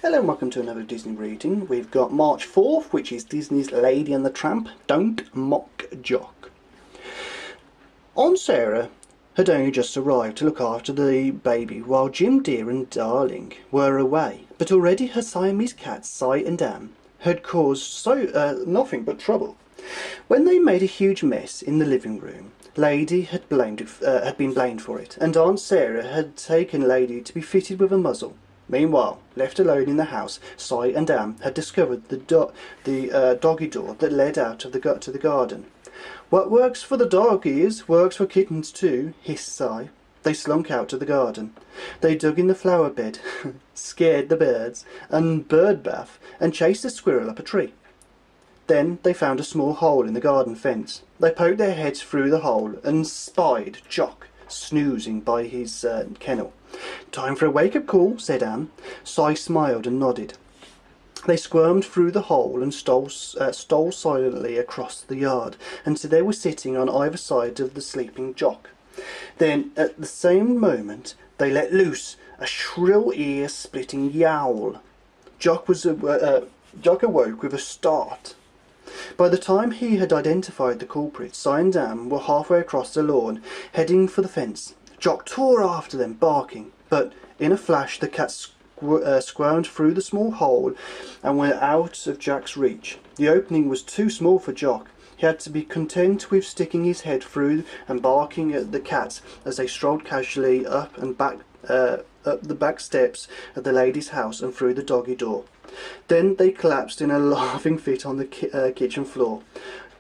Hello and welcome to another Disney reading. We've got March 4th, which is Disney's Lady and the Tramp, Don't Mock Jock. Aunt Sarah had only just arrived to look after the baby while Jim Dear and Darling were away, but already her Siamese cats, Si and Am, had caused nothing but trouble. When they made a huge mess in the living room, Lady had been blamed for it, and Aunt Sarah had taken Lady to be fitted with a muzzle. Meanwhile, left alone in the house, Si and Am had discovered the doggy door that led out of to the garden. "What works for the doggies works for kittens too," hissed Si. They slunk out to the garden. They dug in the flower bed, scared the birds, and bird bath, and chased a squirrel up a tree. Then they found a small hole in the garden fence. They poked their heads through the hole and spied Jock snoozing by his kennel. "Time for a wake-up call," said Anne. Si smiled and nodded. They squirmed through the hole and stole silently across the yard until they were sitting on either side of the sleeping Jock. Then, at the same moment, they let loose a shrill, ear-splitting yowl. Jock awoke with a start. By the time he had identified the culprit, Si and Am were halfway across the lawn, heading for the fence. Jock tore after them, barking, but in a flash the cat squirmed through the small hole and went out of Jack's reach. The opening was too small for Jock. He had to be content with sticking his head through and barking at the cats as they strolled casually up the back steps of the lady's house and through the doggy door. Then they collapsed in a laughing fit on the kitchen floor.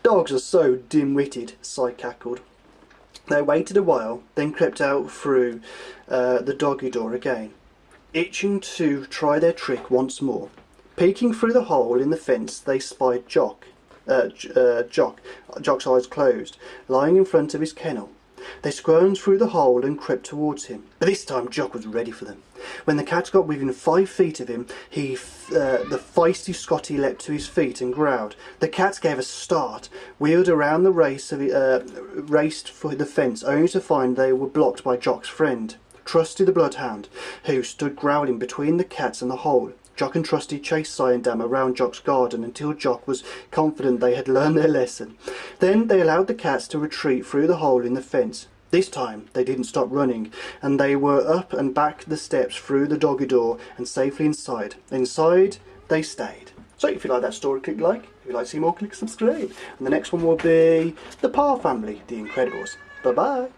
"Dogs are so dim-witted," Si cackled. They waited a while, then crept out through the doggy door again, itching to try their trick once more. Peeking through the hole in the fence, they spied Jock's eyes closed, lying in front of his kennel. They squirmed through the hole and crept towards him, but this time Jock was ready for them. When the cat got within 5 feet of him, the feisty Scotty leapt to his feet and growled. The cat gave a start, wheeled around raced for the fence, only to find they were blocked by Jock's friend, Trusty the Bloodhound, who stood growling between the cats and the hole. Jock and Trusty chased Si and Am around Jock's garden until Jock was confident they had learned their lesson. Then they allowed the cats to retreat through the hole in the fence. This time they didn't stop running, and they were up and back the steps through the doggy door and safely inside. Inside they stayed. So if you like that story, click like. If you'd like to see more, click subscribe. And the next one will be The Parr Family, The Incredibles. Bye bye.